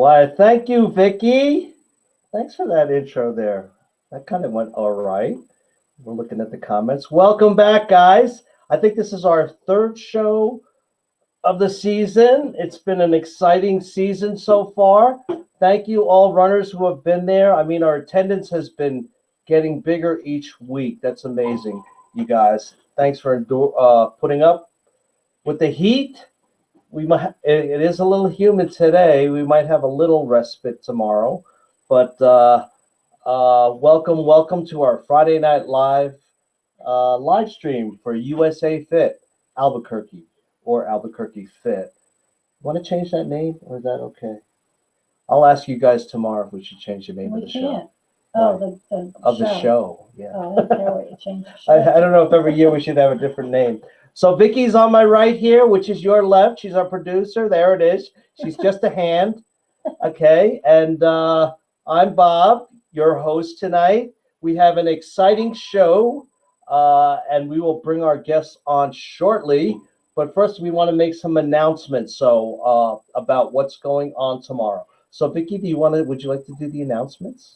Why, thank you, Vicky. Thanks for that intro there. That kind of went all right. We're looking at the comments. Welcome back, guys. I think this is our third show of the season. It's been an exciting season so far. Thank you, all runners who have been there. I mean, our attendance has been getting bigger each week. That's amazing, you guys. Thanks for putting up with the heat. It is a little humid today. We might have a little respite tomorrow, but welcome to our Friday Night live stream for USA Fit Albuquerque or Albuquerque Fit. Want to change that name, or is that okay? I'll ask you guys tomorrow if we should change the name of the show. Oh, the show. Yeah. Oh, I don't care what you change the show. I don't know if every year we should have a different name. So Vicky's on my right here, which is your left. She's our producer. There it is. She's just a hand. Okay. And I'm Bob, your host tonight. We have an exciting show, and we will bring our guests on shortly. But first, we want to make some announcements about what's going on tomorrow. So Vicky, would you like to do the announcements?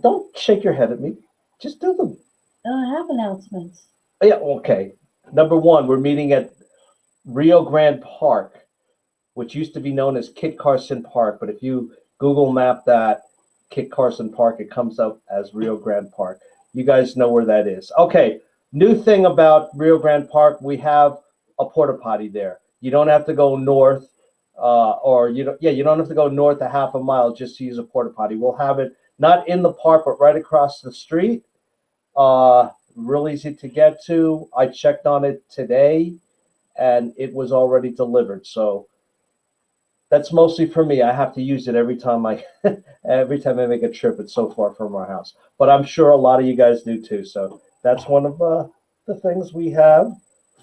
Don't shake your head at me. Just do them. I don't have announcements. Yeah, okay. Number one, we're meeting at Rio Grande Park, which used to be known as Kit Carson Park. But if you Google map that, Kit Carson Park, it comes up as Rio Grande Park. You guys know where that is. Okay, new thing about Rio Grande Park, we have a porta potty there. You don't have to go north, you don't have to go north a half a mile just to use a porta potty. We'll have it not in the park, but right across the street. Real easy to get to. I checked on it today, and it was already delivered. So that's mostly for me. I have to use it every time I make a trip. It's so far from our house, but I'm sure a lot of you guys do too. So that's one of the things we have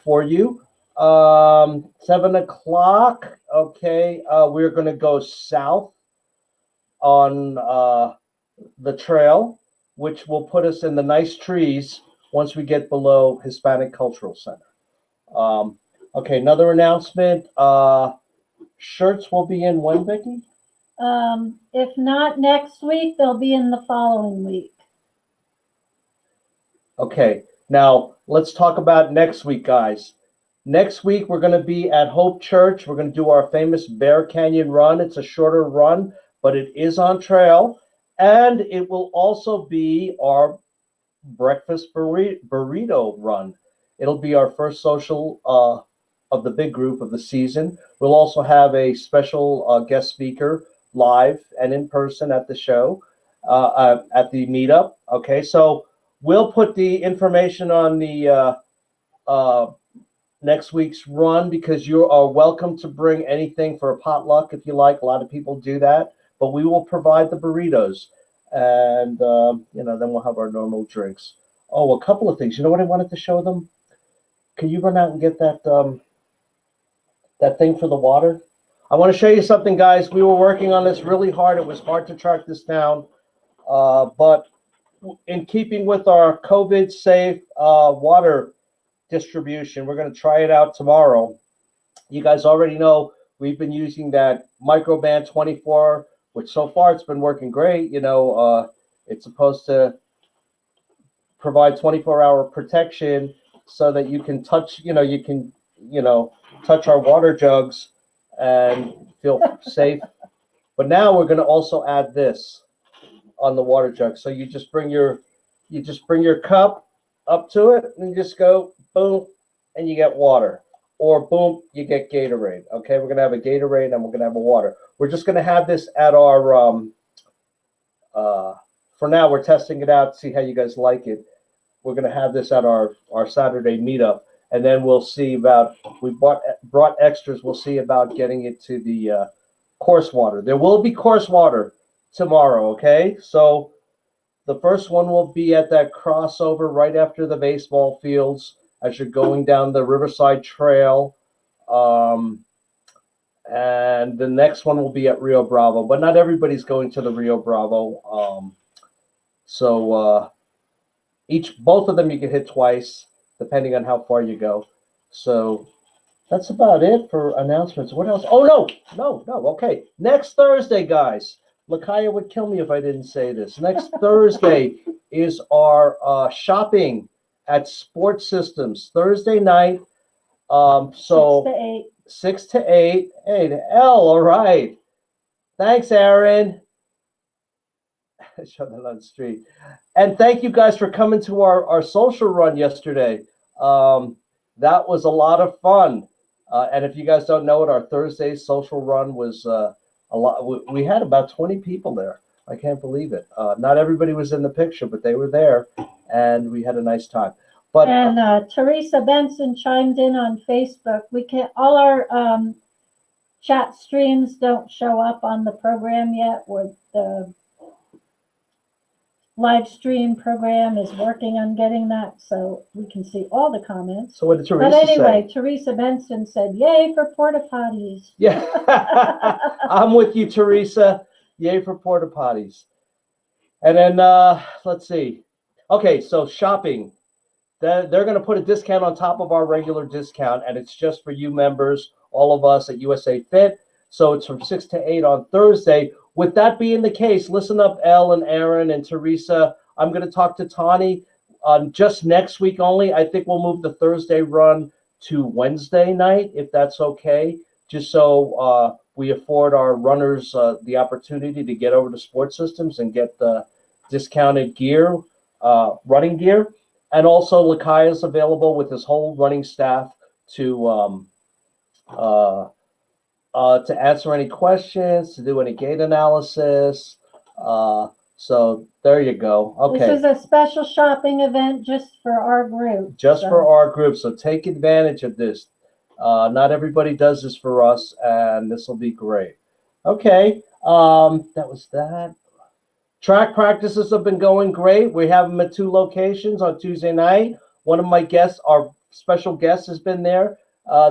for you. 7 o'clock. Okay, we're going to go south on the trail, which will put us in the nice trees once we get below Hispanic Cultural Center. Okay, another announcement. Shirts will be in when, Vicky? If not next week, they'll be in the following week. Okay, now let's talk about next week, guys. Next week, we're going to be at Hope Church. We're going to do our famous Bear Canyon run. It's a shorter run, but it is on trail. And it will also be our breakfast burrito run. It'll be our first social of the big group of the season. We'll also have a special guest speaker live and in person at the show, at the meetup. Okay, so we'll put the information on the next week's run, because you are welcome to bring anything for a potluck if you like. A lot of people do that, but we will provide the burritos, and then we'll have our normal drinks. Oh, a couple of things. You know what I wanted to show them? Can you run out and get that that thing for the water? I want to show you something, guys. We were working on this really hard. It was hard to track this down, but in keeping with our COVID-safe water distribution, we're going to try it out tomorrow. You guys already know we've been using that Microband 24, which so far it's been working great. It's supposed to provide 24-hour protection so that you can touch, touch our water jugs and feel safe. But now we're going to also add this on the water jug. So you just bring your cup up to it and you just go boom, and you get water. Or boom, you get Gatorade. Okay, we're going to have a Gatorade and we're going to have a water. We're just going to have this at our, for now, we're testing it out to see how you guys like it. We're going to have this at our Saturday meetup. And then we'll see about, we brought extras. We'll see about getting it to the course water. There will be course water tomorrow, okay? So the first one will be at that crossover right after the baseball fields as you're going down the Riverside Trail. And the next one will be at Rio Bravo, but not everybody's going to the Rio Bravo. Both of them you can hit twice, depending on how far you go. So That's about it for announcements. What else? Oh, no. Okay. Next Thursday, guys. Lakaya would kill me if I didn't say this. Next Thursday is our shopping at Sports Systems. Thursday night. So 6 to 8. 6 to 8. Hey, the L, all right. Thanks, Aaron. Show that on the street. And thank you guys for coming to our social run yesterday. That was a lot of fun. And if you guys don't know it, our Thursday social run was a lot. We had about 20 people there. I can't believe it. Not everybody was in the picture, but they were there, and we had a nice time. But And Teresa Benson chimed in on Facebook. We can't, all our chat streams don't show up on the program yet. With the live stream program is working on getting that so we can see all the comments. So what did Teresa But anyway, say? Teresa Benson said, "Yay for porta potties." Yeah, I'm with you, Teresa. Yay for porta potties. And then let's see. Okay, so shopping. They're going to put a discount on top of our regular discount, and it's just for you members, all of us at USA Fit. So it's from 6 to 8 on Thursday. With that being the case, listen up, Elle and Aaron and Teresa. I'm going to talk to Tani just next week only. I think we'll move the Thursday run to Wednesday night, if that's okay, just so we afford our runners the opportunity to get over to Sports Systems and get the discounted gear, running gear. And also, Lakai is available with his whole running staff to answer any questions, to do any gait analysis. So there you go. Okay. This is a special shopping event just for our group. Just for our group. So take advantage of this. Not everybody does this for us, and this will be great. Okay. That was that. Track practices have been going great. We have them at 2 locations on Tuesday night. One of my guests, our special guest, has been there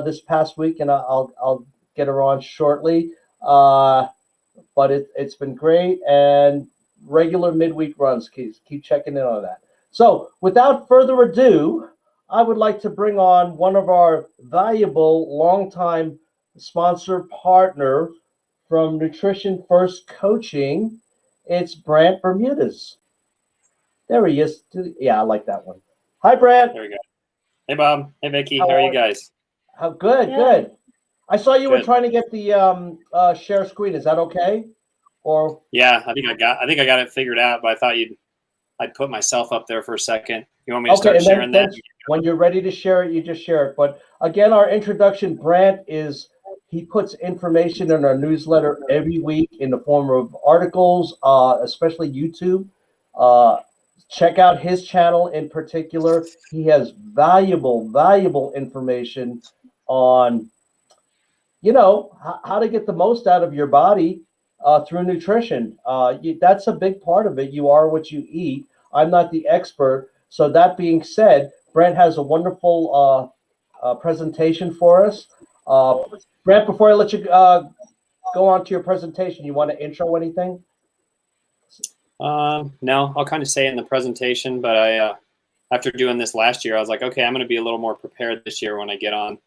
this past week, and I'll get her on shortly. But it's been great, and regular midweek runs. Keep checking in on that. So without further ado, I would like to bring on one of our valuable longtime sponsor partner from Nutrition First Coaching. It's Brant Bermudez. There he is. Yeah, I like that one. Hi, Brant. There we go. Hey, Bob. Hey, Vicky. How are you guys? How good? Yeah. Good. I saw you were Good. trying to get the share screen. Is that okay? Or Yeah, I think I got it figured out, but I thought I'd put myself up there for a second. You want me to start and sharing that? When you're ready to share it, you just share it. But again, our introduction, Brant, is he puts information in our newsletter every week in the form of articles, especially YouTube. Check out his channel in particular. He has valuable information on, how to get the most out of your body through nutrition. That's a big part of it. You are what you eat. I'm not the expert. So that being said, Brent has a wonderful presentation for us. Brent, before I let you go on to your presentation, you want to intro anything? No, I'll kind of say it in the presentation, but after doing this last year, I was like, okay, I'm going to be a little more prepared this year when I get on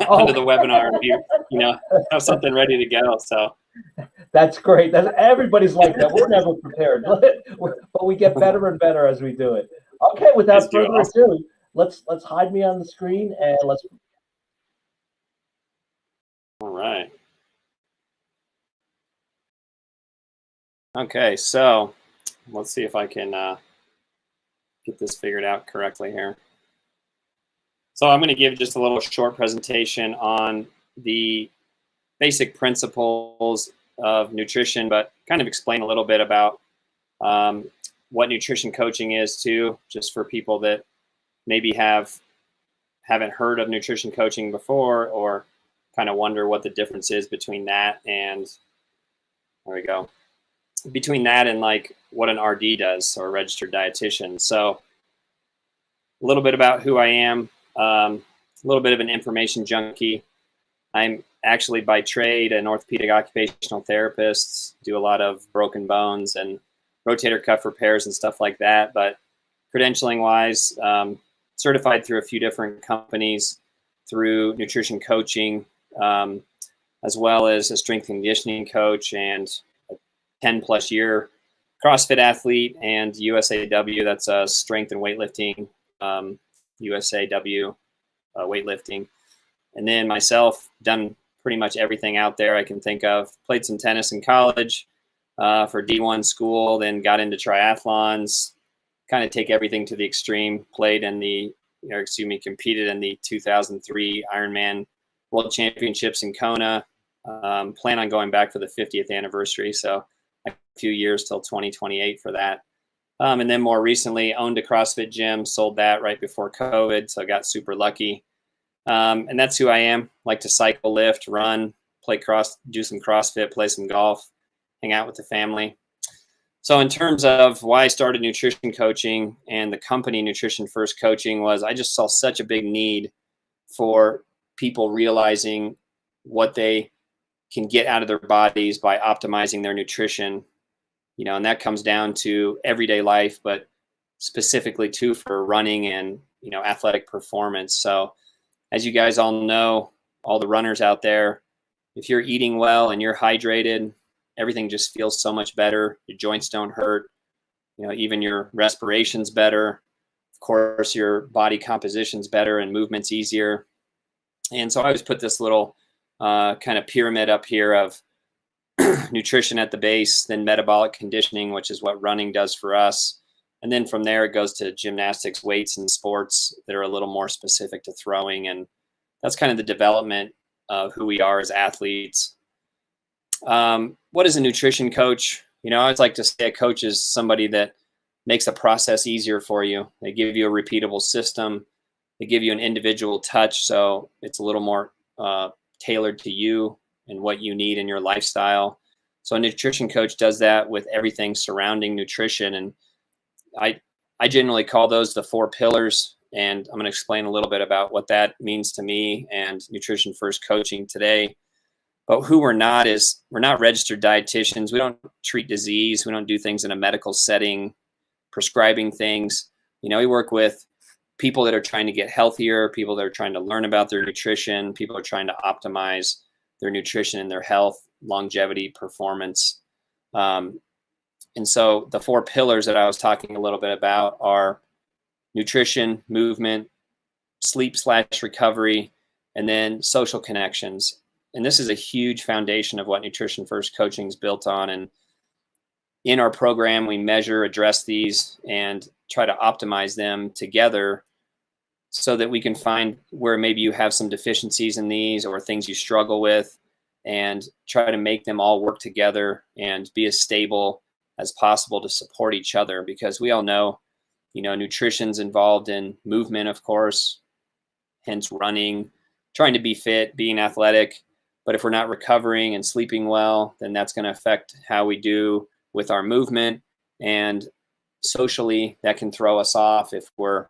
onto the webinar and be, have something ready to go. So that's great. Everybody's like that. We're never prepared, but we get better and better as we do it. Okay, without further ado, let's hide me on the screen and let's. All right. Okay, so let's see if I can get this figured out correctly here. So I'm going to give just a little short presentation on the basic principles of nutrition, but kind of explain a little bit about what nutrition coaching is too, just for people that maybe haven't heard of nutrition coaching before, or kind of wonder what the difference is between that and, there we go, between that and like what an RD does, or a registered dietitian. So a little bit about who I am, a little bit of an information junkie. I'm actually by trade an orthopedic occupational therapist, do a lot of broken bones and rotator cuff repairs and stuff like that. But credentialing wise, certified through a few different companies through nutrition coaching, as well as a strength and conditioning coach and a 10+ year CrossFit athlete and USAW. That's a strength and weightlifting, USAW weightlifting. And then myself, done pretty much everything out there I can think of. Played some tennis in college for D1 school, then got into triathlons, kind of take everything to the extreme. Played in the, competed in the 2003 Ironman World Championships in Kona. Plan on going back for the 50th anniversary. So a few years till 2028 for that. And then more recently owned a CrossFit gym, sold that right before COVID. So I got super lucky. And that's who I am. Like to cycle, lift, run, do some CrossFit, play some golf, hang out with the family. So in terms of why I started nutrition coaching and the company Nutrition First Coaching was I just saw such a big need for people realizing what they can get out of their bodies by optimizing their nutrition, and that comes down to everyday life, but specifically too for running and, athletic performance. So as you guys all know, all the runners out there, if you're eating well and you're hydrated, everything just feels so much better. Your joints don't hurt, even your respiration's better. Of course, your body composition's better and movement's easier. And so I always put this little kind of pyramid up here of nutrition at the base, then metabolic conditioning, which is what running does for us. And then from there, it goes to gymnastics, weights, and sports that are a little more specific to throwing. And that's kind of the development of who we are as athletes. What is a nutrition coach? I always like to say a coach is somebody that makes the process easier for you. They give you a repeatable system. They give you an individual touch. So it's a little more tailored to you and what you need in your lifestyle. So a nutrition coach does that with everything surrounding nutrition. And I generally call those the 4 pillars. And I'm going to explain a little bit about what that means to me and Nutrition First Coaching today. But who we're not is we're not registered dietitians. We don't treat disease. We don't do things in a medical setting, prescribing things. We work with people that are trying to get healthier, people that are trying to learn about their nutrition, people are trying to optimize their nutrition and their health, longevity, performance. And so the 4 pillars that I was talking a little bit about are nutrition, movement, sleep/recovery, and then social connections. And this is a huge foundation of what Nutrition First Coaching is built on. And in our program, we measure, address these, and try to optimize them together so that we can find where maybe you have some deficiencies in these or things you struggle with and try to make them all work together and be as stable as possible to support each other. Because we all know, nutrition's involved in movement, of course, hence running, trying to be fit, being athletic. But if we're not recovering and sleeping well, then that's going to affect how we do with our movement. And socially, that can throw us off if we're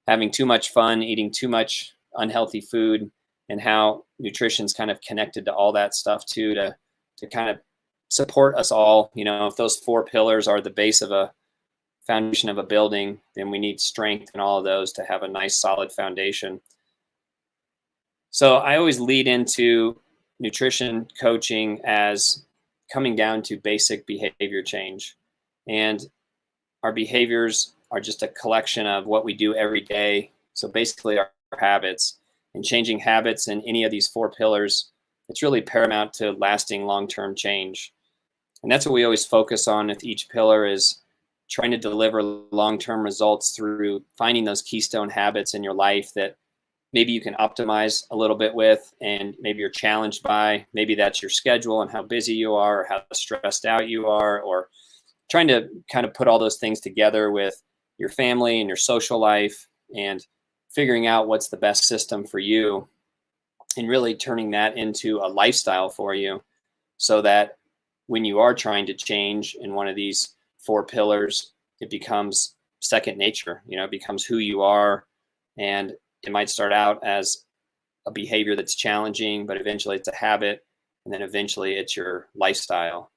having too much fun, eating too much unhealthy food, and how nutrition's kind of connected to all that stuff too, to kind of support us all. If those 4 pillars are the base of a foundation of a building, then we need strength in all of those to have a nice solid foundation. So I always lead into nutrition coaching as coming down to basic behavior change. And our behaviors are just a collection of what we do every day. So basically our habits, and changing habits in any of these 4 pillars, it's really paramount to lasting long-term change. And that's what we always focus on with each pillar, is trying to deliver long-term results through finding those keystone habits in your life that maybe you can optimize a little bit with, and maybe you're challenged by. Maybe that's your schedule and how busy you are, or how stressed out you are, or trying to kind of put all those things together with your family and your social life and figuring out what's the best system for you and really turning that into a lifestyle for you, so that when you are trying to change in one of these 4 pillars, it becomes second nature. It becomes who you are. And it might start out as a behavior that's challenging, but eventually it's a habit, and then eventually it's your lifestyle.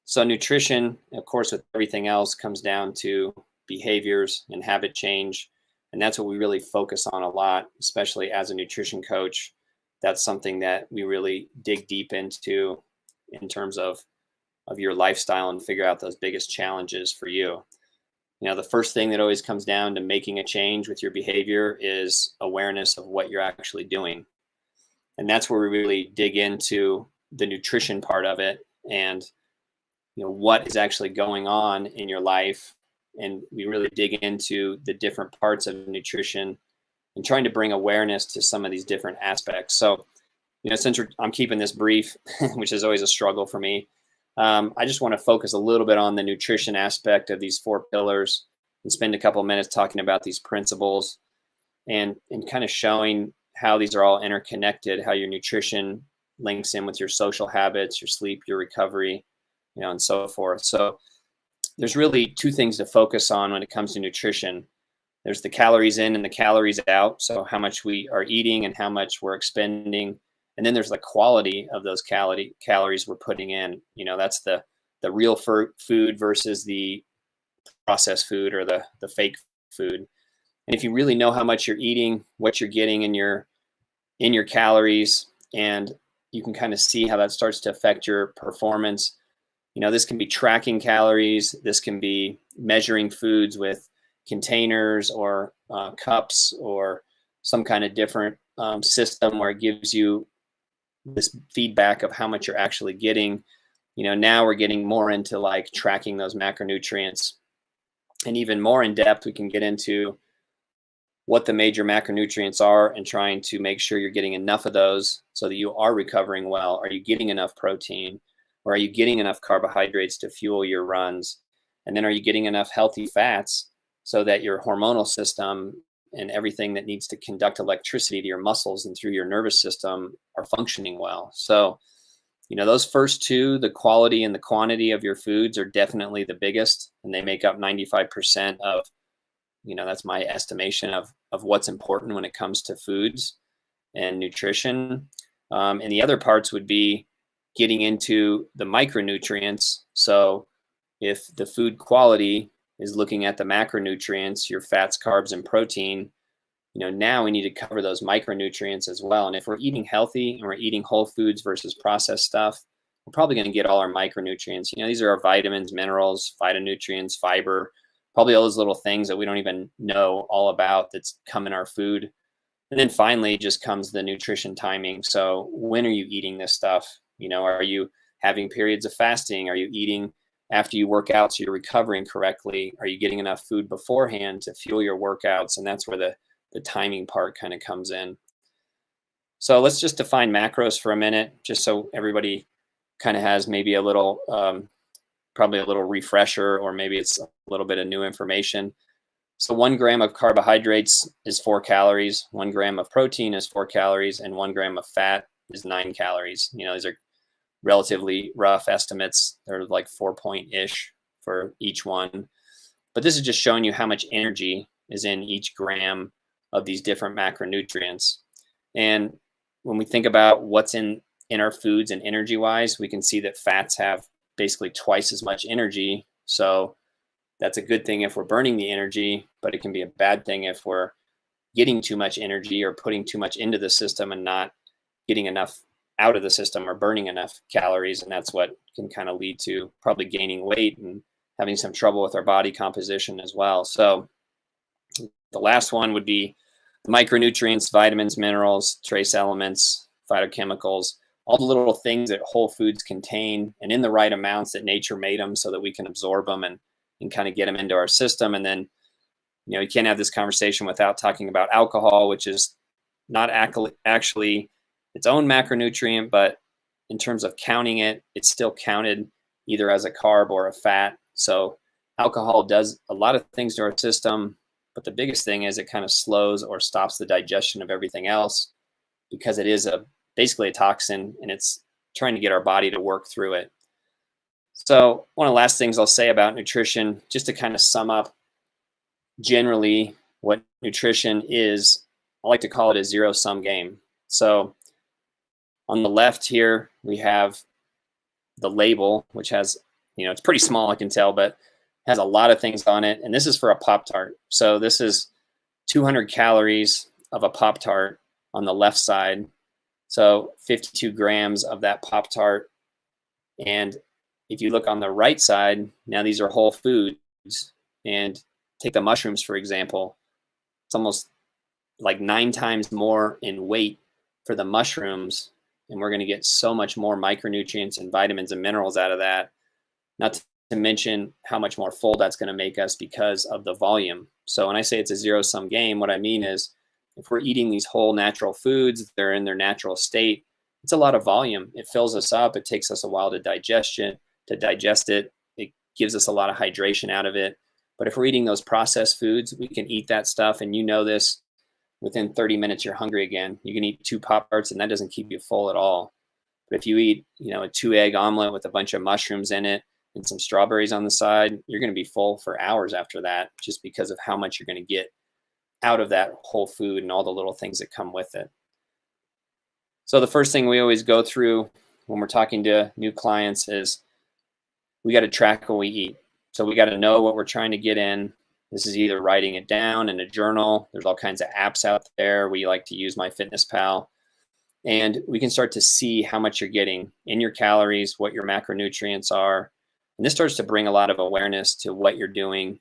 So nutrition, of course, with everything else, comes down to behaviors and habit change. And that's what we really focus on a lot, especially as a nutrition coach. That's something that we really dig deep into in terms of your lifestyle and figure out those biggest challenges for you. You know, the first thing that always comes down to making a change with your behavior is awareness of what you're actually doing. And that's where we really dig into the nutrition part of it and, you know, what is actually going on in your life. And we really dig into the different parts of nutrition and trying to bring awareness to some of these different aspects. So, you know, since I'm keeping this brief, which is always a struggle for me, I just want to focus a little bit on the nutrition aspect of these 4 pillars and spend a couple of minutes talking about these principles and kind of showing how these are all interconnected, how your nutrition links in with your social habits, your sleep, your recovery, you know, and so forth. So there's really 2 things to focus on when it comes to nutrition. There's the calories in and the calories out. So how much we are eating and how much we're expending. And then there's the quality of those calories we're putting in. You know, that's the real food versus the processed food or the fake food. And if you really know how much you're eating, what you're getting in your calories, and you can kind of see how that starts to affect your performance. You know, this can be tracking calories. This can be measuring foods with containers or cups or some kind of different system where it gives you this feedback of how much you're actually getting. You know, now we're getting more into like tracking those macronutrients, and even more in depth, we can get into what the major macronutrients are and trying to make sure you're getting enough of those so that you are recovering well. Are you getting enough protein, or are you getting enough carbohydrates to fuel your runs? And then are you getting enough healthy fats so that your hormonal system and everything that needs to conduct electricity to your muscles and through your nervous system are functioning well? So, you know, those first 2, the quality and the quantity of your foods, are definitely the biggest, and they make up 95% of, you know, that's my estimation of what's important when it comes to foods and nutrition. And the other parts would be getting into the micronutrients. So if the food quality is looking at the macronutrients, your fats, carbs, and protein, you know, now we need to cover those micronutrients as well. And if we're eating healthy and we're eating whole foods versus processed stuff, we're probably going to get all our micronutrients. You know, these are our vitamins, minerals, phytonutrients, fiber, probably all those little things that we don't even know all about that's come in our food. And then finally just comes the nutrition timing. So when are you eating this stuff? You know, are you having periods of fasting? Are you eating after you work out so you're recovering correctly? Are you getting enough food beforehand to fuel your workouts? And that's where the timing part kind of comes in. So let's just define macros for a minute, just so everybody kind of has maybe a little, probably a little refresher, or maybe it's a little bit of new information. So 1 gram of carbohydrates is 4 calories, 1 gram of protein is 4 calories, and 1 gram of fat is 9 calories. You know, these are relatively rough estimates. They're like 4-point-ish for each one. But this is just showing you how much energy is in each gram of these different macronutrients. And when we think about what's in our foods and energy wise, we can see that fats have basically twice as much energy. So that's a good thing if we're burning the energy, but it can be a bad thing if we're getting too much energy or putting too much into the system and not getting enough out of the system or burning enough calories. And that's what can kind of lead to probably gaining weight and having some trouble with our body composition as well. So the last one would be the micronutrients, vitamins, minerals, trace elements, phytochemicals, all the little things that whole foods contain, and in the right amounts that nature made them so that we can absorb them and kind of get them into our system. And then, you know, you can't have this conversation without talking about alcohol, which is not actually its own macronutrient, but in terms of counting it, it's still counted either as a carb or a fat. So alcohol does a lot of things to our system, but the biggest thing is it kind of slows or stops the digestion of everything else because it is basically a toxin, and it's trying to get our body to work through it. So one of the last things I'll say about nutrition, just to kind of sum up generally what nutrition is, I like to call it a zero-sum game. So on the left here, we have the label, which has, you know, it's pretty small, I can tell, but has a lot of things on it. And this is for a Pop-Tart. So this is 200 calories of a Pop-Tart on the left side. So 52 grams of that Pop-Tart. And if you look on the right side, now these are whole foods. And take the mushrooms, for example. It's almost like 9 times more in weight for the mushrooms. And we're going to get so much more micronutrients and vitamins and minerals out of that. Not to mention how much more full that's going to make us because of the volume. So when I say it's a zero-sum game, what I mean is if we're eating these whole natural foods, they're in their natural state, it's a lot of volume. It fills us up. It takes us a while to digest it. It gives us a lot of hydration out of it. But if we're eating those processed foods, we can eat that stuff. And you know this, within 30 minutes, you're hungry again. You can eat 2 Pop-Tarts and that doesn't keep you full at all. But if you eat, a 2-egg omelet with a bunch of mushrooms in it and some strawberries on the side, you're going to be full for hours after that, just because of how much you're going to get out of that whole food and all the little things that come with it. So the first thing we always go through when we're talking to new clients is we got to track what we eat. So we got to know what we're trying to get in. This is either writing it down in a journal. There's all kinds of apps out there. We like to use MyFitnessPal. And we can start to see how much you're getting in your calories, what your macronutrients are. And this starts to bring a lot of awareness to what you're doing.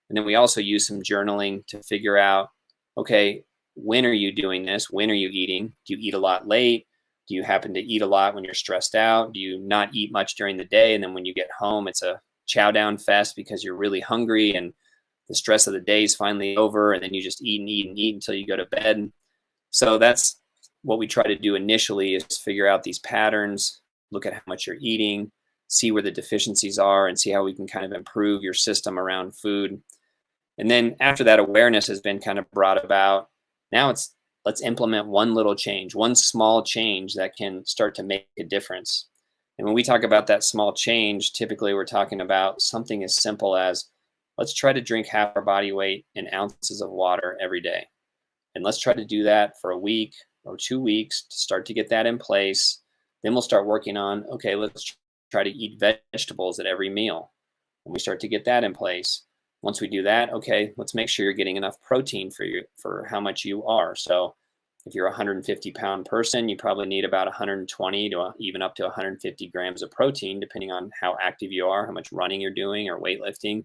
And then we also use some journaling to figure out, okay, when are you doing this? When are you eating? Do you eat a lot late? Do you happen to eat a lot when you're stressed out? Do you not eat much during the day? And then when you get home, it's a chow down fest because you're really hungry and the stress of the day is finally over. And then you just eat and eat and eat until you go to bed. So that's what we try to do initially, is figure out these patterns, look at how much you're eating, see where the deficiencies are, and see how we can kind of improve your system around food. And then after that awareness has been kind of brought about, now let's implement one little change, one small change that can start to make a difference. And when we talk about that small change, typically we're talking about something as simple as, let's try to drink half our body weight in ounces of water every day. And let's try to do that for a week or 2 weeks to start to get that in place. Then we'll start working on, okay, let's try to eat vegetables at every meal. And we start to get that in place. Once we do that, okay, let's make sure you're getting enough protein for how much you are. So if you're a 150-pound person, you probably need about 120 to even up to 150 grams of protein, depending on how active you are, how much running you're doing or weightlifting.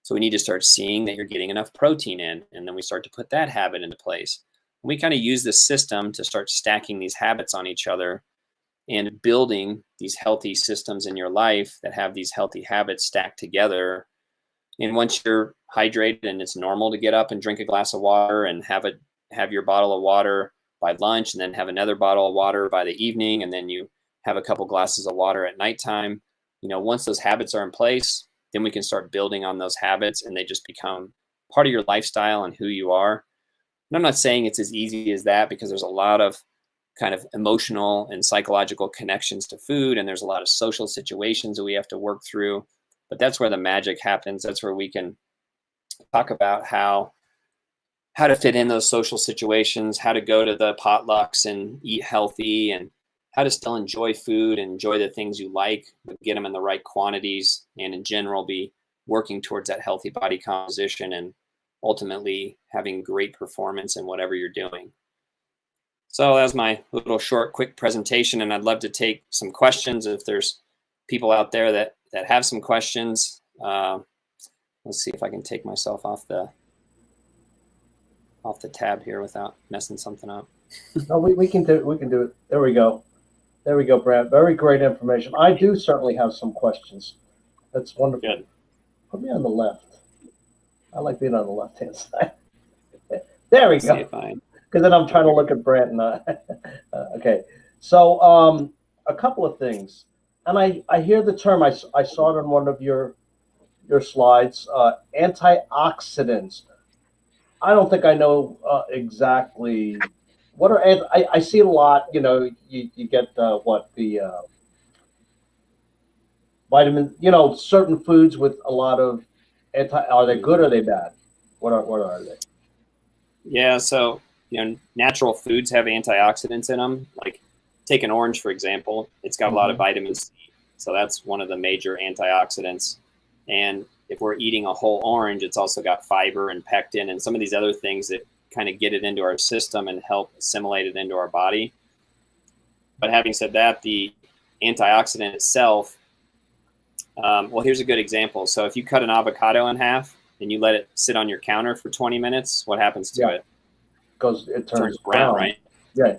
So we need to start seeing that you're getting enough protein in, and then we start to put that habit into place. We kind of use this system to start stacking these habits on each other and building these healthy systems in your life that have these healthy habits stacked together. And once you're hydrated and it's normal to get up and drink a glass of water and have your bottle of water by lunch and then have another bottle of water by the evening, and then you have a couple glasses of water at nighttime, once those habits are in place, then we can start building on those habits and they just become part of your lifestyle and who you are. And I'm not saying it's as easy as that, because there's a lot of kind of emotional and psychological connections to food, and there's a lot of social situations that we have to work through. But that's where the magic happens. That's where we can talk about how to fit in those social situations, how to go to the potlucks and eat healthy, and how to still enjoy food and enjoy the things you like, but get them in the right quantities, and in general be working towards that healthy body composition and ultimately having great performance in whatever you're doing. So that's my little short, quick presentation, and I'd love to take some questions if there's people out there that have some questions. Let's see if I can take myself off the tab here without messing something up. No, we can do it. There we go, Brant. Very great information. I do certainly have some questions. That's wonderful. Good. Put me on the left. I like being on the left-hand side. There we go. Because then I'm trying to look at Brant and okay. So a couple of things, and I hear the term. I saw it on one of your slides. Antioxidants. I don't think I know exactly what are. I see it a lot. You get the vitamin. Certain foods with a lot of Are they good or are they bad? What are they? Yeah, so natural foods have antioxidants in them. Like take an orange, for example. It's got a lot of vitamin C. So that's one of the major antioxidants. And if we're eating a whole orange, it's also got fiber and pectin and some of these other things that kind of get it into our system and help assimilate it into our body. But having said that, the antioxidant itself, well, here's a good example. So if you cut an avocado in half and you let it sit on your counter for 20 minutes, what happens to it? It turns brown, right? Yeah.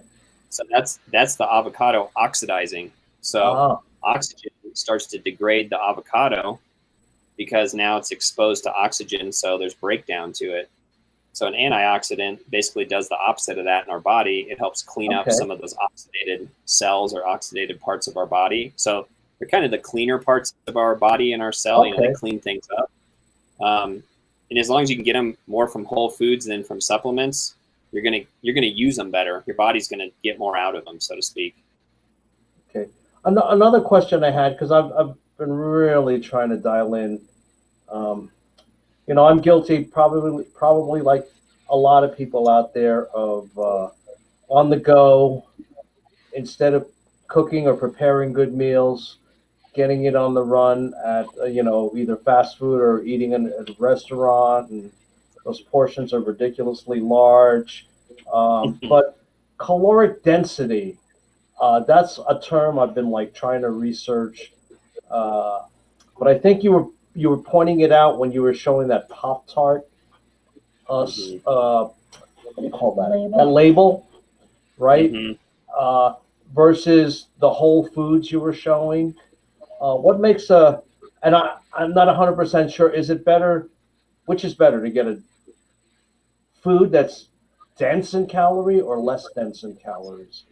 So that's the avocado oxidizing. So oxygen starts to degrade the avocado because now it's exposed to oxygen, so there's breakdown to it. So an antioxidant basically does the opposite of that in our body. It helps clean up some of those oxidated cells or oxidated parts of our body. So they're kind of the cleaner parts of our body and our cell. They clean things up. And as long as you can get them more from whole foods than from supplements, you're gonna use them better. Your body's gonna get more out of them, so to speak. Okay. Another question I had, because I've been really trying to dial in. I'm guilty, probably like a lot of people out there, of on the go, instead of cooking or preparing good meals, getting it on the run at either fast food or eating in a restaurant, and those portions are ridiculously large. But caloric density, that's a term I've been like trying to research. But I think you were pointing it out when you were showing that Pop-Tart, what do you call that? That label, right? Versus the whole foods you were showing. What makes and I'm not 100% sure, is it better, which is better, to get a food that's dense in calorie or less dense in calories?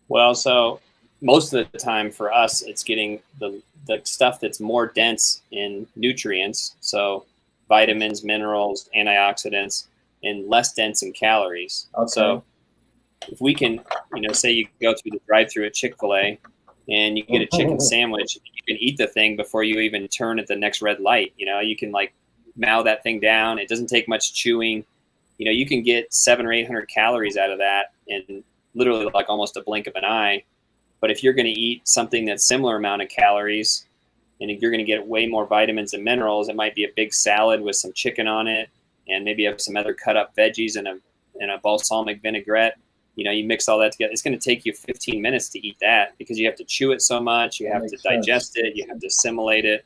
Well, so most of the time for us, it's getting the stuff that's more dense in nutrients, so vitamins, minerals, antioxidants, and less dense in calories. So if we can, say you go through the drive-through at Chick-fil-A and you get a chicken sandwich, you can eat the thing before you even turn at the next red light. You can like mow that thing down. It doesn't take much chewing. You can get 700 or 800 calories out of that in literally like almost a blink of an eye. But if you're going to eat something that's similar amount of calories and you're going to get way more vitamins and minerals, it might be a big salad with some chicken on it and maybe have some other cut up veggies and a balsamic vinaigrette. You mix all that together. It's going to take you 15 minutes to eat that because you have to chew it so much. You have to digest it. You have to assimilate it.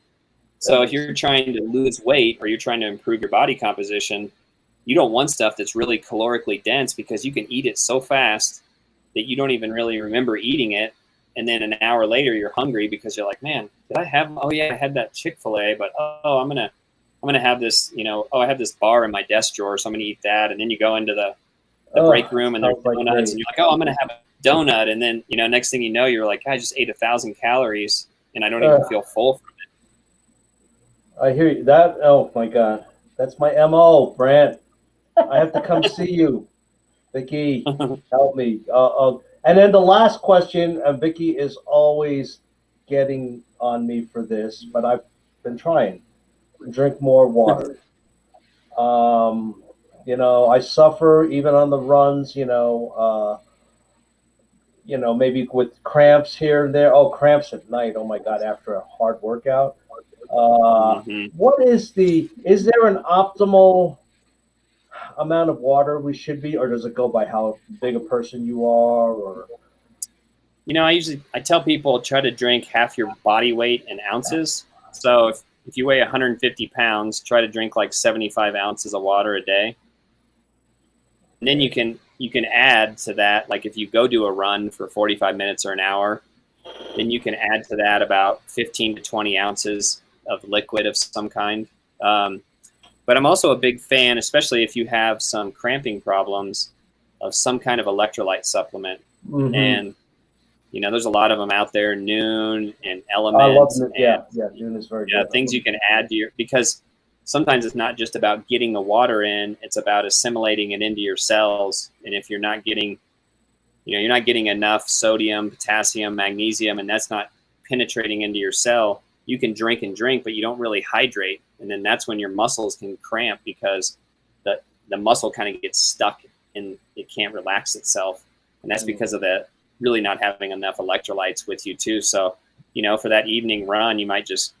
So if you're trying to lose weight or you're trying to improve your body composition, you don't want stuff that's really calorically dense because you can eat it so fast that you don't even really remember eating it. And then an hour later, you're hungry because you're like, man, did I have? Oh yeah, I had that Chick-fil-A, but I'm gonna have this. I have this bar in my desk drawer, so I'm gonna eat that. And then you go into the break room and there's donuts, and you're like, I'm gonna have a donut. And then next thing you know, you're like, I just ate 1,000 calories, and I don't even feel full from it. I hear you. That. Oh my God, that's my MO, Brant. I have to come see you, Vicky. Help me. And then the last question, Vicky is always getting on me for this, but I've been trying. Drink more water. I suffer even on the runs, maybe with cramps here and there. Oh, cramps at night. Oh my God, after a hard workout. What is there an optimal amount of water we should be, or does it go by how big a person you are? Or I tell people try to drink half your body weight in ounces. So if you weigh 150 pounds, try to drink like 75 ounces of water a day. And then you can add to that, like if you go do a run for 45 minutes or an hour, then you can add to that about 15 to 20 ounces of liquid of some kind. But I'm also a big fan, especially if you have some cramping problems, of some kind of electrolyte supplement. And, there's a lot of them out there, Noon and Element. I love Noon. Yeah, Noon is very good. Things you can add to because sometimes it's not just about getting the water in, it's about assimilating it into your cells. And if you're not getting, you're not getting enough sodium, potassium, magnesium, and that's not penetrating into your cell, you can drink and drink, but you don't really hydrate. And then that's when your muscles can cramp because the muscle kind of gets stuck and it can't relax itself. And that's because of the really not having enough electrolytes with you too. So, for that evening run, you might just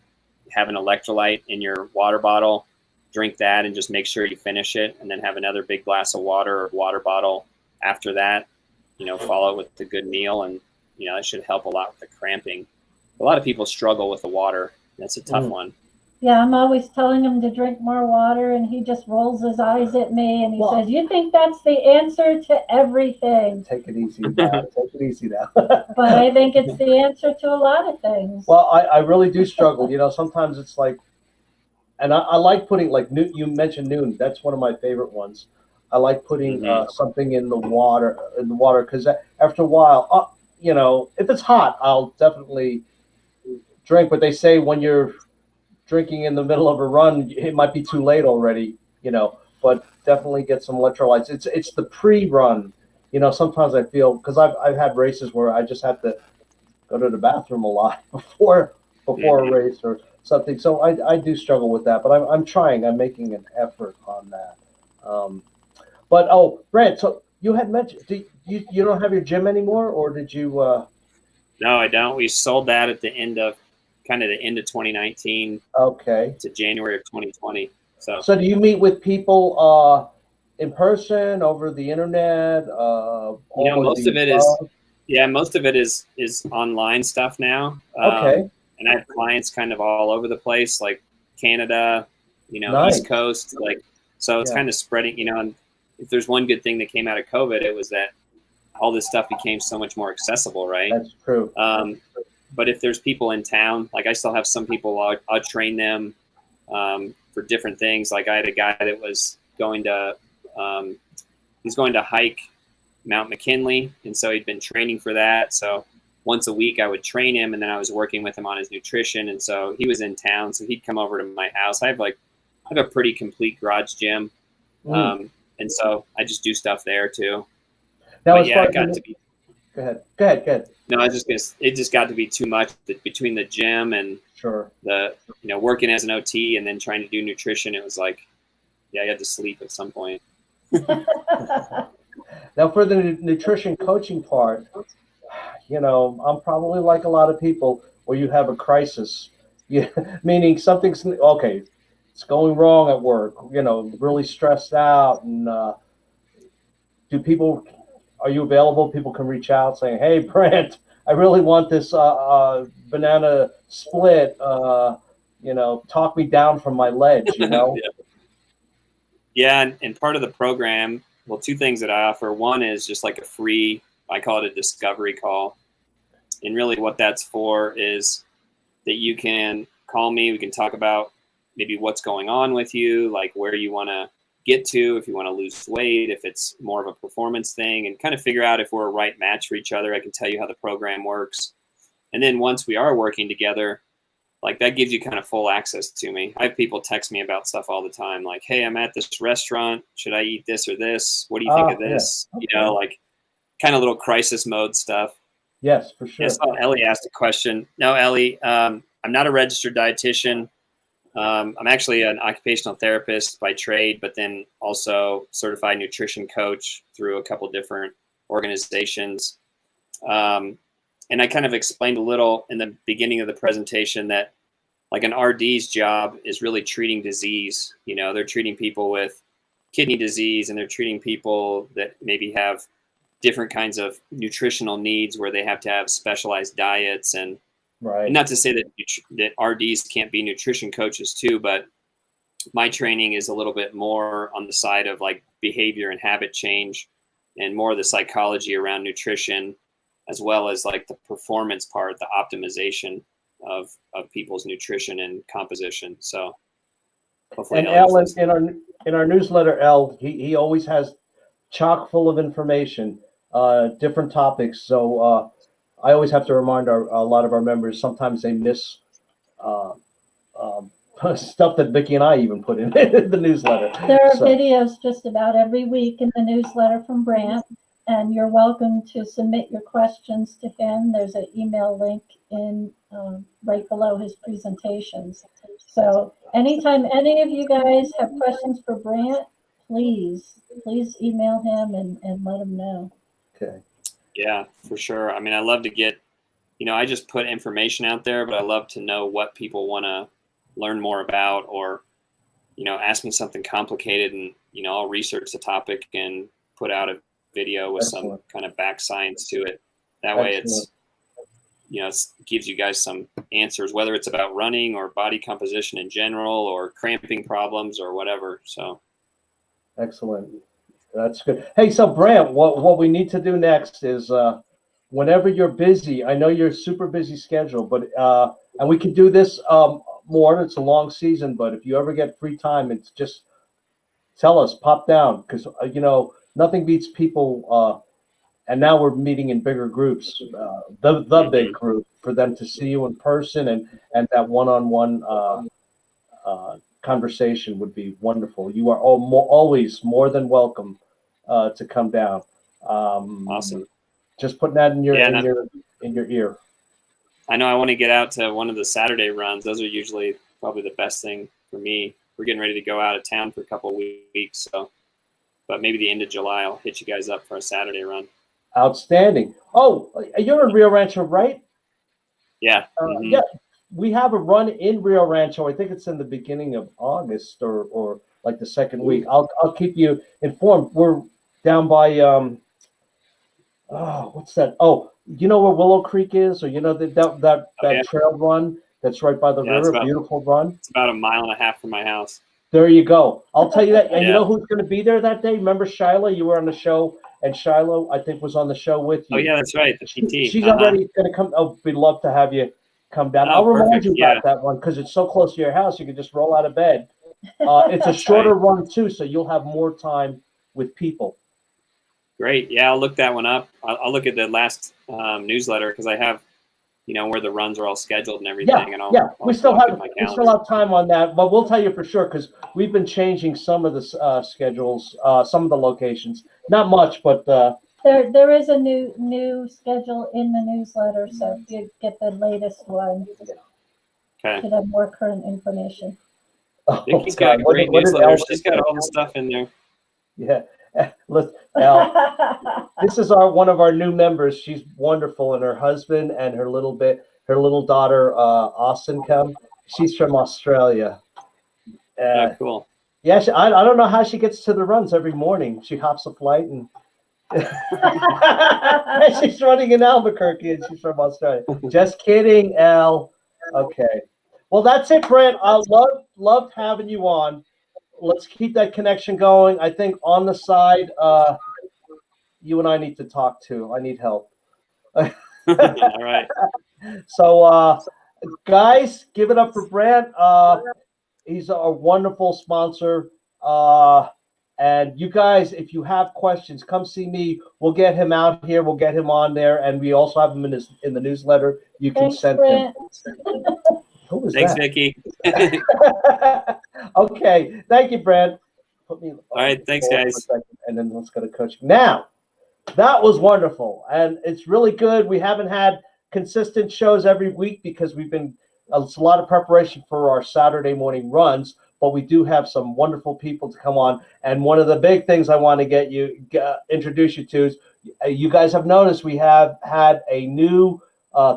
have an electrolyte in your water bottle, drink that and just make sure you finish it, and then have another big glass of water or water bottle after that. Follow it with a good meal, and that should help a lot with the cramping. A lot of people struggle with the water. That's a tough one. Yeah, I'm always telling him to drink more water, and he just rolls his eyes at me, and he says, "You think that's the answer to everything?" Take it easy now. Take it easy now. But I think it's the answer to a lot of things. Well, I really do struggle. Sometimes it's like, and I like putting, like, you mentioned Noon. That's one of my favorite ones. I like putting something in the water, because after a while, if it's hot, I'll definitely drink. But they say when you're drinking in the middle of a run, it might be too late already, but definitely get some electrolytes. It's the pre-run, sometimes I feel, because I've had races where I just have to go to the bathroom a lot before a race or something. So I do struggle with that, but I'm trying. I'm making an effort on that. But Brant, so you had mentioned, you don't have your gym anymore, or did you? No, I don't. We sold that at the end of 2019. Okay. To January of 2020. So do you meet with people in person, over the internet? Most of it is online stuff now. Okay. And I have clients kind of all over the place, like Canada, Nice. East Coast, so it's kind of spreading. And if there's one good thing that came out of COVID, it was that all this stuff became so much more accessible, right? That's true. But if there's people in town, like I still have some people, I'll train them for different things. Like I had a guy that was going to hike Mount McKinley, and so he'd been training for that. So once a week I would train him, and then I was working with him on his nutrition. And so he was in town, so he'd come over to my house. I have a pretty complete garage gym, and so I just do stuff there too. Now, but yeah, it got to be. Go ahead. No, it just got to be too much between the gym and the working as an OT and then trying to do nutrition. It was like, I had to sleep at some point. Now, for the nutrition coaching part, I'm probably like a lot of people where you have a crisis, meaning something's okay, it's going wrong at work, really stressed out, and are you available? People can reach out saying, "Hey, Brant, I really want this banana split. Talk me down from my ledge." Yeah, and part of the program, well, two things that I offer. One is just like a free, I call it a discovery call. And really what that's for is that you can call me. We can talk about maybe what's going on with you, like where you want to get to, if you want to lose weight, if it's more of a performance thing, and kind of figure out if we're a right match for each other. I can tell you how the program works. And then once we are working together, that gives you kind of full access to me. I have people text me about stuff all the time, like, "Hey, I'm at this restaurant. Should I eat this or this? What do you think of this?" Yeah. Okay. Kind of little crisis mode stuff. Yes, for sure. Yeah, so Ellie asked a question. No, Ellie, I'm not a registered dietitian. I'm actually an occupational therapist by trade, but then also certified nutrition coach through a couple different organizations. And I kind of explained a little in the beginning of the presentation that an RD's job is really treating disease. They're treating people with kidney disease, and they're treating people that maybe have different kinds of nutritional needs where they have to have specialized diets. And not to say that RDs can't be nutrition coaches too, but my training is a little bit more on the side of behavior and habit change, and more of the psychology around nutrition, as well as the performance part, the optimization of people's nutrition and composition. So hopefully. And El, in our newsletter, El, he always has chock full of information, different topics. So I always have to remind a lot of our members, sometimes they miss stuff that Vicki and I even put in the newsletter. There are videos just about every week in the newsletter from Brant, and you're welcome to submit your questions to him. There's an email link in right below his presentations. So anytime any of you guys have questions for Brant, please email him and let him know. Okay. Yeah, for sure. I mean, I love to get, I just put information out there, but I love to know what people want to learn more about, or, ask me something complicated, and I'll research the topic and put out a video with some kind of back science to it. That way it's it gives you guys some answers, whether it's about running or body composition in general or cramping problems or whatever. So excellent. That's good. Hey, so Brant, what we need to do next is whenever you're busy, I know you're super busy schedule, but and we can do this more. It's a long season, but if you ever get free time, it's just tell us, pop down, because nothing beats people. And now we're meeting in bigger groups, the big group, for them to see you in person, and that one-on-one conversation would be wonderful. You are always more than welcome to come down. Awesome. Just putting that in your ear. I know I want to get out to one of the Saturday runs. Those are usually probably the best thing for me. We're getting ready to go out of town for a couple of weeks, but maybe the end of July I'll hit you guys up for a Saturday run. Outstanding. Oh, you're in Rio Rancho, right? Yeah. Yeah. We have a run in Rio Rancho. I think it's in the beginning of August or like the second week. I'll keep you informed. We're down by what's that? Oh, you know where Willow Creek is, or that trail run that's right by the river. Beautiful run. It's about 1.5 miles from my house. There you go. I'll tell you that. And you know who's going to be there that day? Remember Shiloh? You were on the show, and Shiloh, I think, was on the show with you. Oh, yeah, that's right. The PT. She's already going to come. Oh, we'd love to have you come down. I'll remind you about that one because it's so close to your house. You can just roll out of bed. It's a shorter run, too, so you'll have more time with people. Great. Yeah, I'll look that one up. I'll look at the last newsletter because I have where the runs are all scheduled and everything. And we still have time on that, but we'll tell you for sure because we've been changing some of the schedules, some of the locations. Not much, but there is a new schedule in the newsletter. So if you get the latest one, you should have more current information. Vicky's got a great newsletter. She's got all the stuff in there. Yeah. Look, this is one of our new members. She's wonderful, and her husband and her little daughter Austin come. She's from Australia. Cool. Yeah, I don't know how she gets to the runs every morning. She hops a flight and she's running in Albuquerque, and she's from Australia. Just kidding, Elle. Okay. Well, that's it, Brant. I loved having you on. Let's keep that connection going. I think on the side, you and I need to talk too. I need help. All right. So, guys, give it up for Brant. He's a wonderful sponsor. And you guys, if you have questions, come see me. We'll get him out here. We'll get him on there. And we also have him in the newsletter. You can send Brant. him. Who was Thanks, that? Vicky. Okay. Thank you, Brant. All right. Thanks, guys. And then let's go to coaching. Now, that was wonderful. And it's really good. We haven't had consistent shows every week because it's a lot of preparation for our Saturday morning runs, but we do have some wonderful people to come on. And one of the big things I want to introduce you to is you guys have noticed we have had a new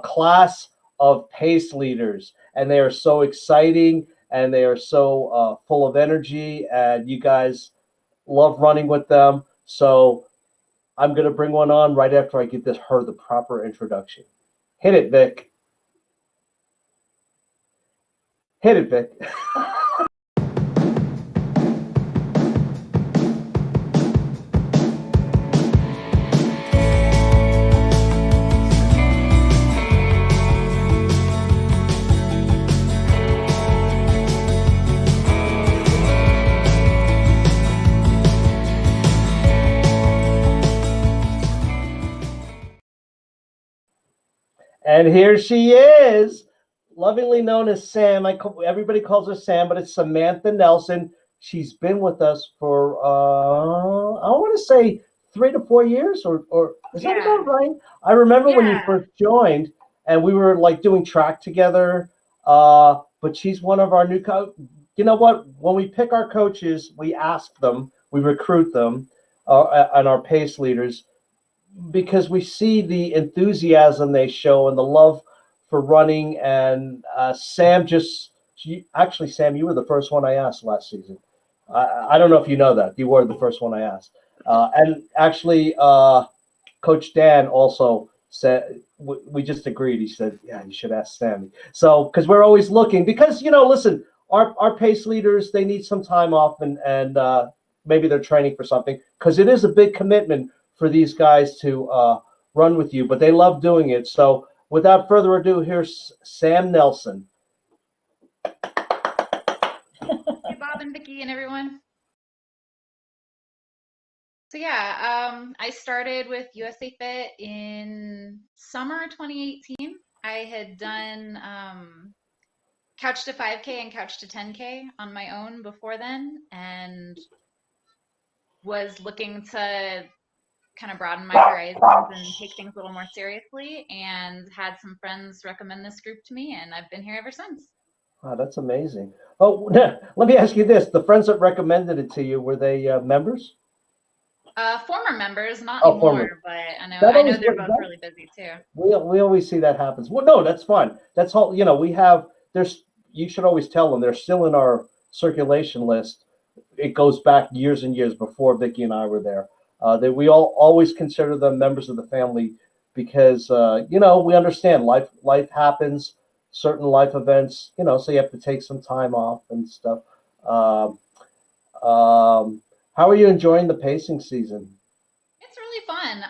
class of pace leaders, and they are so exciting and they are so full of energy, and you guys love running with them. So I'm going to bring one on right after I give her the proper introduction. Hit it, Vic. Hit it, Vic. And here she is, lovingly known as Sam. Everybody calls her Sam, but it's Samantha Nelson. She's been with us for, I want to say 3 to 4 years, or is that about right? I remember when you first joined, and we were like doing track together, but she's one of our new you know what? When we pick our coaches, we ask them, we recruit them, and our pace leaders, because we see the enthusiasm they show and the love for running. And Sam Actually, Sam, you were the first one I asked last season. I don't know if you know that. You were the first one I asked. And actually, Coach Dan also said, we just agreed. He said, yeah, you should ask Sammy. So, because we're always looking, because, listen, our pace leaders, they need some time off and maybe they're training for something, because it is a big commitment for these guys to run with you, but they love doing it. So without further ado, here's Sam Nelson. Hey, Bob and Vicky and everyone. So yeah, I started with USA Fit in summer 2018. I had done Couch to 5K and Couch to 10K on my own before then, and was looking to kind of broaden my horizons and take things a little more seriously, and had some friends recommend this group to me, and I've been here ever since. Wow, that's amazing. Oh, let me ask you this. The friends that recommended it to you, were they members? Former members, not Oh, anymore, former. but I know Always they're both really busy too. We always see that happens. Well, no, that's fine. That's all. We have. You should always tell them they're still in our circulation list. It goes back years and years before Vicky and I were there. That we always consider them members of the family because we understand life happens, certain life events. So you have to take some time off and stuff. How are you enjoying the pacing season? It's really fun.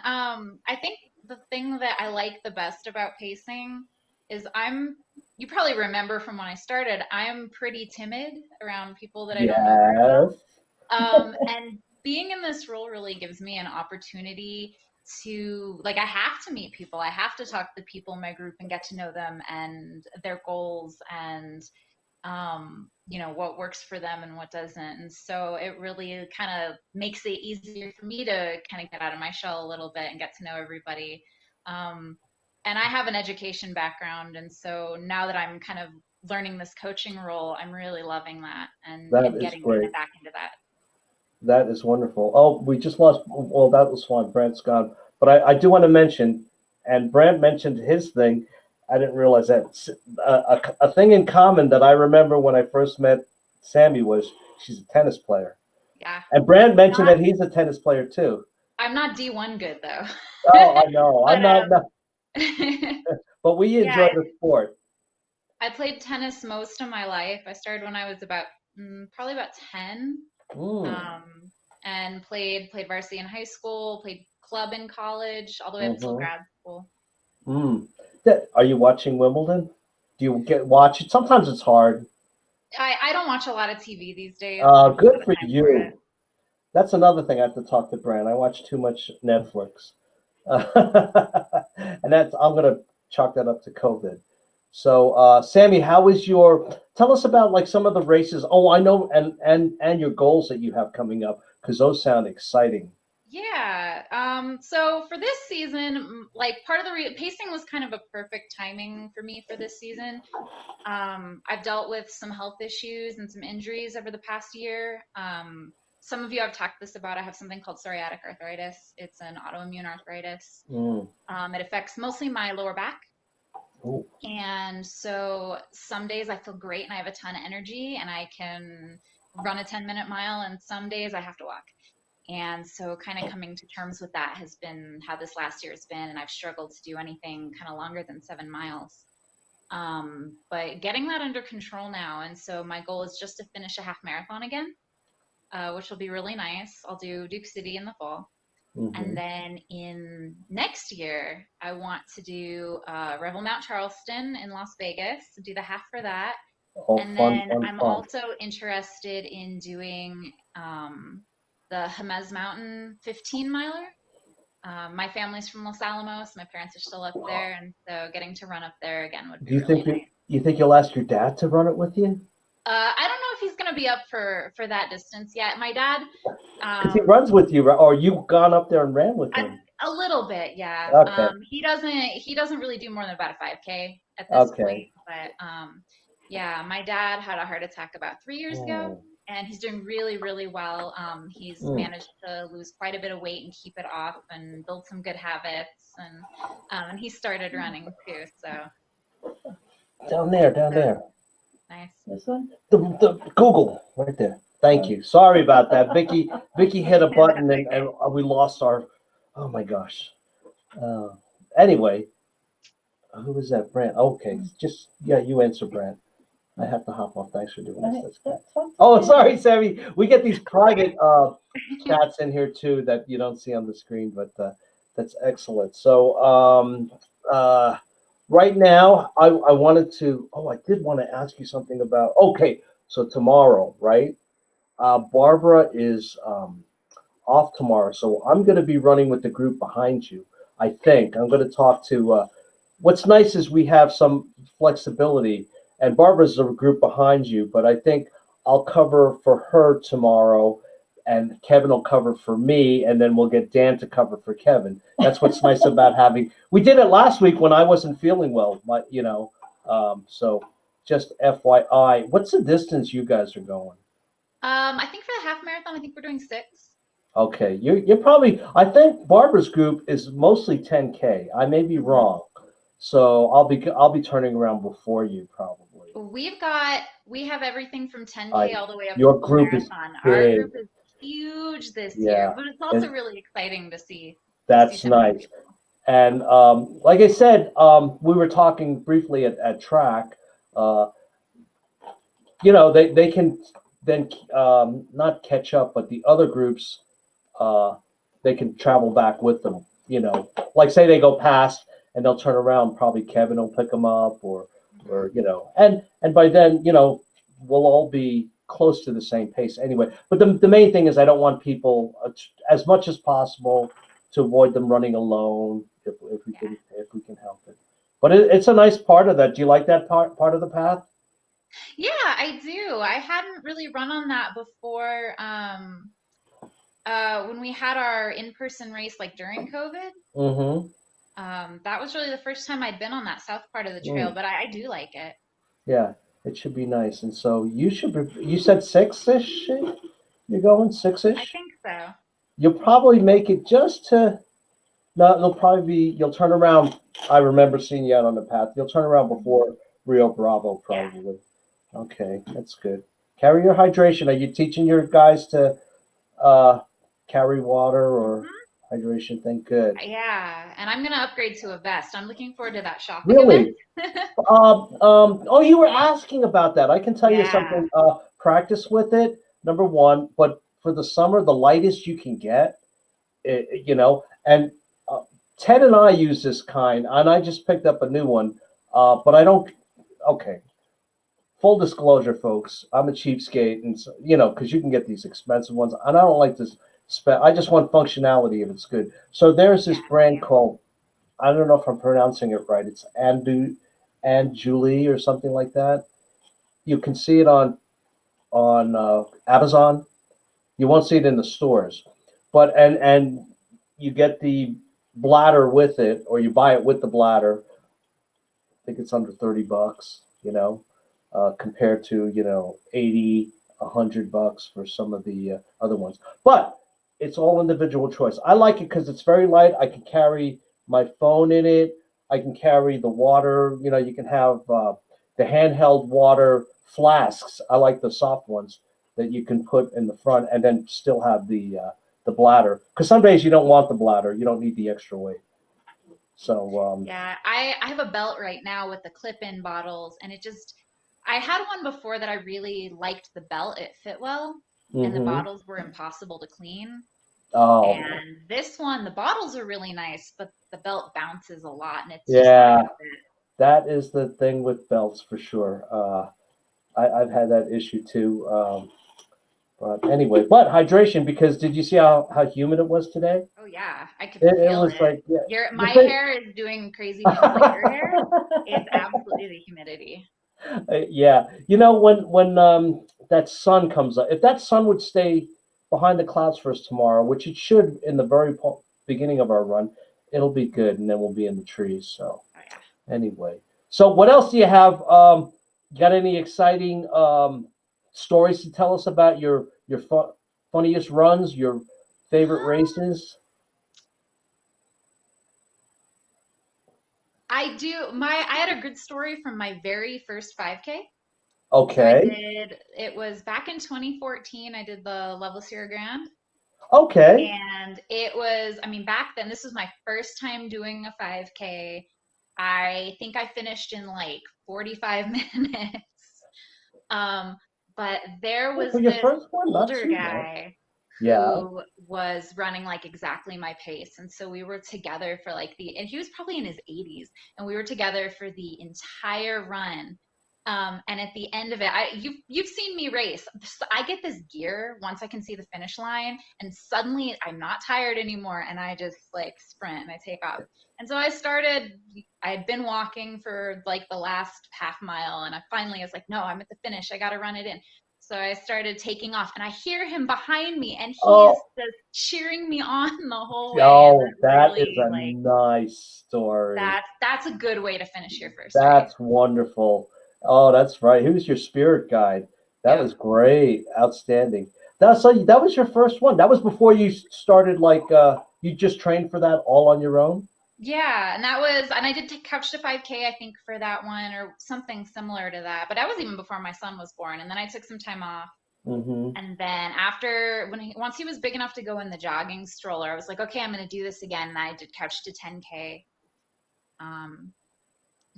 I think the thing that I like the best about pacing is you probably remember from when I started, I'm pretty timid around people that I don't know very well. And being in this role really gives me an opportunity to, I have to meet people. I have to talk to the people in my group and get to know them and their goals and what works for them and what doesn't. And so it really kind of makes it easier for me to kind of get out of my shell a little bit and get to know everybody. And I have an education background. And so now that I'm kind of learning this coaching role, I'm really loving that and getting back into that. That is wonderful. Oh, we just lost. Well, that was fine. Brant's gone. But I do want to mention, and Brant mentioned his thing. I didn't realize that a thing in common that I remember when I first met Sammy was she's a tennis player. Yeah. And Brant mentioned that he's a tennis player too. I'm not D1 good though. Oh, I know. But, I'm not. But we enjoy the sport. I played tennis most of my life. I started when I was probably about 10. And played varsity in high school, played club in college, all the way up until grad school. Are you watching Wimbledon? Do you watch it? Sometimes it's hard. I don't watch a lot of TV these days. Good for you. That's another thing I have to talk to Brant. I watch too much Netflix. And I'm going to chalk that up to COVID. So, Sammy, tell us about some of the races. Oh, I know, and your goals that you have coming up, because those sound exciting. Yeah. So for this season, part of the pacing was kind of a perfect timing for me for this season. I've dealt with some health issues and some injuries over the past year. Some of you I've talked this about. I have something called psoriatic arthritis. It's an autoimmune arthritis. It affects mostly my lower back. Ooh. And so some days I feel great and I have a ton of energy and I can run a 10-minute mile, and some days I have to walk. And so kind of coming to terms with that has been how this last year has been, and I've struggled to do anything kind of longer than 7 miles. But getting that under control now, and so my goal is just to finish a half marathon again, which will be really nice. I'll do Duke City in the fall. And then in next year, I want to do Revel Mount Charleston in Las Vegas, do the half for that. And then I'm also interested in doing the Jemez Mountain 15-miler. My family's from Los Alamos. My parents are still up there, and so getting to run up there again would be really nice. You think you'll ask your dad to run it with you? I don't know if he's going to be up for that distance yet. My dad, because he runs with you, or you've gone up there and ran with him. A little bit, yeah. Okay. He doesn't really do more than about a 5K at this point. But yeah, my dad had a heart attack about 3 years ago, and he's doing really, really well. He's managed to lose quite a bit of weight and keep it off, and build some good habits, and he started running too. So down there. Nice. This one? The Google right there. Thank you. Sorry about that. Vicky hit a button and we lost our, oh my gosh. Anyway, who was that? Brant. Okay. Just, yeah, you answer, Brant. I have to hop off. Thanks for doing this. That's good. Oh, sorry, Sammy. We get these private chats in here too that you don't see on the screen, but that's excellent. So right now, I wanted to. Oh, I did want to ask you something about. Okay, so tomorrow, right? Barbara is off tomorrow, so I'm going to be running with the group behind you. I think I'm going to talk to. What's nice is we have some flexibility, and Barbara's the group behind you, but I think I'll cover for her tomorrow, and Kevin will cover for me, and then we'll get Dan to cover for Kevin. That's what's nice about having. We did it last week when I wasn't feeling well, but so just FYI, what's the distance you guys are going? I think for the half marathon, I think we're doing 6. Okay, you're probably. I think Barbara's group is mostly 10K. I may be wrong, so I'll be turning around before you probably. We have everything from 10K all the way up Your to full group is marathon. big. Our group is huge this Yeah. year, but it's also really exciting to see. That's some other nice. people. And like I said, we were talking briefly at track. They can then not catch up, but the other groups they can travel back with them. Like say they go past and they'll turn around. Probably Kevin will pick them up, or and by then we'll all be close to the same pace anyway. But the main thing is I don't want people as much as possible to avoid them running alone if we can help it. But it's a nice part of that. Do you like that part of the path? Yeah, I do. I hadn't really run on that before. When we had our in-person race, like during COVID, that was really the first time I'd been on that south part of the trail. But I do like it. Yeah, it should be nice. And so you should be. You said 6-ish. You're going 6-ish. I think so. You'll probably make it just to. No, it'll probably be. You'll turn around. I remember seeing you out on the path. You'll turn around before Rio Bravo, probably. Yeah. Okay, that's good. Carry your hydration. Are you teaching your guys to carry water or hydration? Thank good. Yeah, and I'm gonna upgrade to a vest. I'm looking forward to that shopping Really? event. Oh, you were asking about that. I can tell you Yeah. something. Practice with it, number one. But for the summer, the lightest you can get, and Ted and I use this kind, and I just picked up a new one. But I don't. Okay. Full disclosure, folks, I'm a cheapskate, and because you can get these expensive ones, and I don't like to spend. I just want functionality if it's good. So there's this brand called, I don't know if I'm pronouncing it right. It's Julie or something like that. You can see it on Amazon. You won't see it in the stores, but and you get the bladder with it, or you buy it with the bladder. I think it's under $30. Compared to $80, $100 for some of the other ones. But it's all individual choice. I like it because it's very light. I can carry my phone in it. I can carry the water. You can have the handheld water flasks. I like the soft ones that you can put in the front and then still have the bladder. Because some days you don't want the bladder. You don't need the extra weight. So yeah, I have a belt right now with the clip-in bottles, and I had one before that I really liked the belt. It fit well, and the bottles were impossible to clean. Oh. And this one, the bottles are really nice, but the belt bounces a lot, and it's that is the thing with belts for sure. I've had that issue too. But anyway, hydration, because did you see how humid it was today? Oh yeah, I could feel it. It was like, my hair is doing crazy things like your hair. It's absolutely the humidity. Yeah, when that sun comes up, if that sun would stay behind the clouds for us tomorrow, which it should in the very beginning of our run, it'll be good, and then we'll be in the trees. So anyway, so what else do you have? Got any exciting stories to tell us about your funniest runs, your favorite races? I do. I had a good story from my very first 5K. So I Okay. did, it was back in 2014, I did the Level Sierra Grand. Okay. And it was, I mean, back then, this was my first time doing a 5K. I think I finished in like 45 minutes. Um, but there was For your this first one, not older too bad. guy Yeah. who was running like exactly my pace. And so we were together for like and he was probably in his 80s, and we were together for the entire run. And at the end of it, you've seen me race. I get this gear once I can see the finish line, and suddenly I'm not tired anymore, and I just like sprint and I take off. And so I had been walking for like the last half mile, and I finally was like, no, I'm at the finish. I got to run it in. So I started taking off, and I hear him behind me, and he is Oh, just cheering me on the whole way. And oh, that that is really a like nice story. that's a good way to finish your first race. That's wonderful. Oh, that's right. He was your spirit guide. That Yep. was great. Outstanding. That was your first one. That was before you started like you just trained for that all on your own? Yeah, and I did take Couch to 5K, I think, for that one or something similar to that. But that was even before my son was born. And then I took some time off. Mm-hmm. And then once he was big enough to go in the jogging stroller, I was like, okay, I'm going to do this again. And I did Couch to 10K,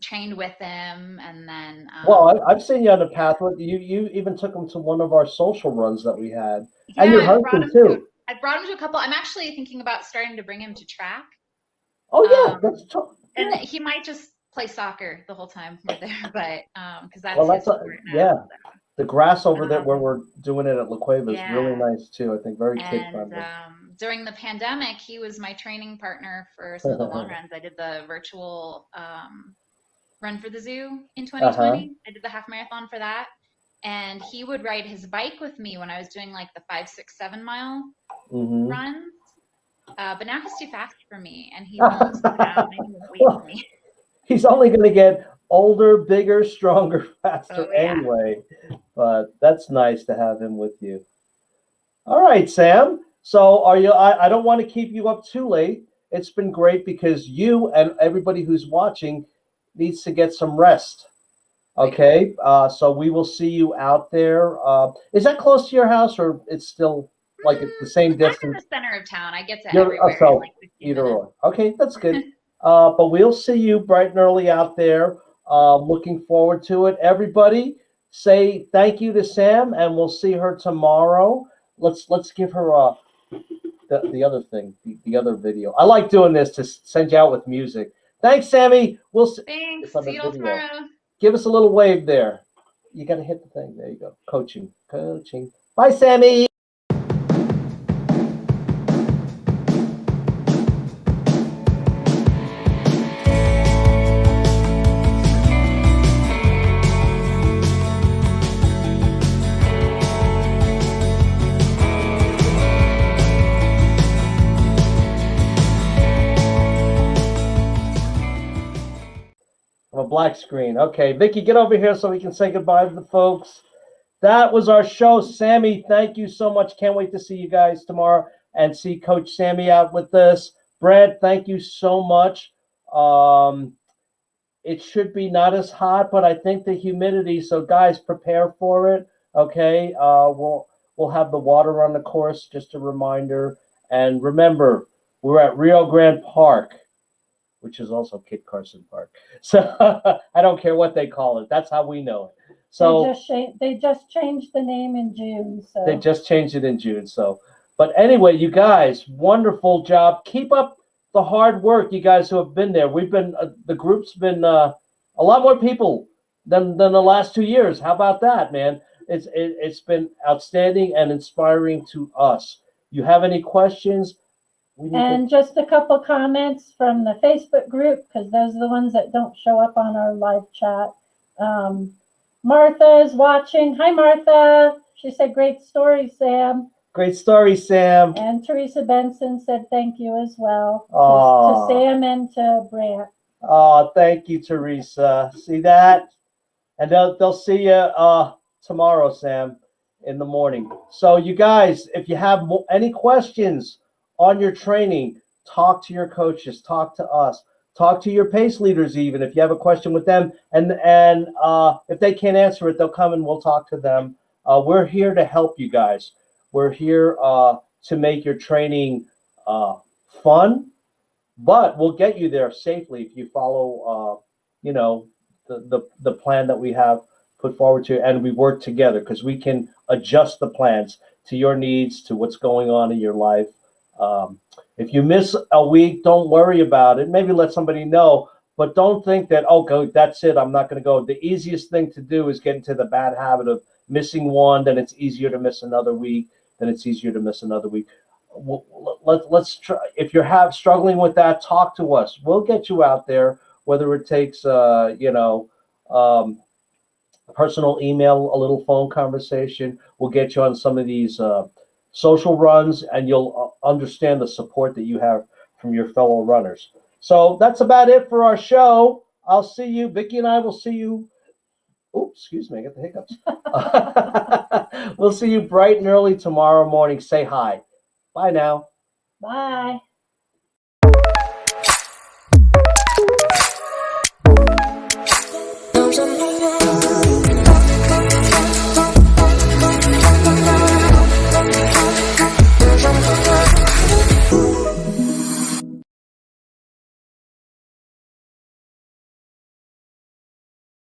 trained with him, and then Well, I've seen you on the path. You even took him to one of our social runs that we had, and yeah, your husband too. I brought him to a couple. I'm actually thinking about starting to bring him to track. Oh yeah, Um, and yeah. he might just play soccer the whole time we're there, but because Well, that's his sport now. yeah. The grass over there where Um, we're doing it at La Cueva is really yeah. nice too. I think very kid And friendly. during the pandemic, he was my training partner for some of the long runs. I did the virtual run for the zoo in Uh-huh. 2020. I did the half marathon for that. And he would ride his bike with me when I was doing like the 5, 6, 7 mile Mm-hmm. runs. But now he's too fast for me, and he won't slow down, and he won't wait for Well, me. he's only going to get older, bigger, stronger, Oh faster yeah. anyway. But that's nice to have him with you. All right, Sam. So are you? I don't want to keep you up too late. It's been great because you and everybody who's watching needs to get some rest. Okay. So we will see you out there. Is that close to your house, or it's still like at the same I'm in the distance? center of town. I get to You're everywhere in so like 15 either minutes. or. Okay, that's good. But we'll see you bright and early out there. Looking forward to it. Everybody, say thank you to Sam, and we'll see her tomorrow. Let's give her the other thing, the other video. I like doing this to send you out with music. Thanks, Sammy. We'll see. Thanks. It's on the See you all video. tomorrow. Give us a little wave there. You got to hit the thing. There you go. Coaching. Bye, Sammy. A black screen. Okay, Vicky, get over here so we can say goodbye to the folks. That was our show. Sammy, thank you so much. Can't wait to see you guys tomorrow and see Coach Sammy out with us. Brad, thank you so much. It should be not as hot, but I think the humidity. So guys, prepare for it. Okay. We'll have the water on the course. Just a reminder. And remember, we're at Rio Grande Park, which is also Kit Carson Park. So I don't care what they call it. That's how we know it. So They just changed the name in June. So they just changed it in June. So, but anyway, you guys, wonderful job. Keep up the hard work, you guys who have been there. We've been the group's been a lot more people than the last 2 years. How about that, man? It's been outstanding and inspiring to us. You have any questions? and just a couple comments from the Facebook group, because those are the ones that don't show up on our live chat. Martha is watching. Hi, Martha. She said, great story, Sam. Great story, Sam. And Teresa Benson said thank you as well Aw. to Sam and to Brant. Oh, thank you, Teresa. See that? And they'll see you tomorrow, Sam, in the morning. So you guys, if you have any questions on your training, talk to your coaches, talk to us. talk to your pace leaders even if you have a question with them. And if they can't answer it, they'll come and we'll talk to them. We're here to help you guys. We're here to make your training fun, but we'll get you there safely if you follow, the plan that we have put forward to you, and we work together because we can adjust the plans to your needs, to what's going on in your life. If you miss a week, don't worry about it. Maybe let somebody know, but don't think that, okay, that's it, I'm not going to go. The easiest thing to do is get into the bad habit of missing one, then it's easier to miss another week, then it's easier to miss another week. Let's try. If you're struggling with that, talk to us. We'll get you out there, whether it takes, personal email, a little phone conversation. We'll get you on some of these social runs, and you'll understand the support that you have from your fellow runners. So that's about it for our show. I'll see you. Vicki and I will see you. Oops, excuse me, I got the hiccups. We'll see you bright and early tomorrow morning. Say hi. Bye now. Bye.